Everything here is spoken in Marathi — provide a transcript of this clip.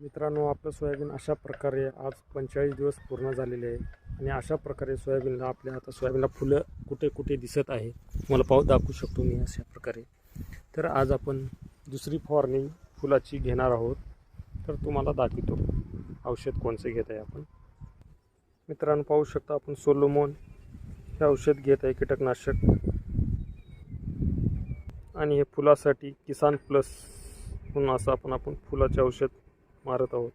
मित्रांनो, आपलं सोयाबीन अशा प्रकारे आज 45 दिवस पूर्ण झालेले आहे आणि अशा प्रकारे सोयाबीनला आपल्या आता सोयाबीनला फुलं कुठे कुठे दिसत आहे, तुम्हाला दाखवू शकतो मी अशा प्रकारे. तर आज आपण दुसरी फवारणी फुलाची घेणार आहोत. तर तुम्हाला दाखवतो औषध कोणचं घेत आहे आपण. मित्रांनो, पाहू शकता आपण सोलोमोन हे औषध घेत आहे, कीटकनाशक. आणि हे फुलासाठी किसान प्लस म्हणून असं आपण फुलाचे औषध मारत आहोत.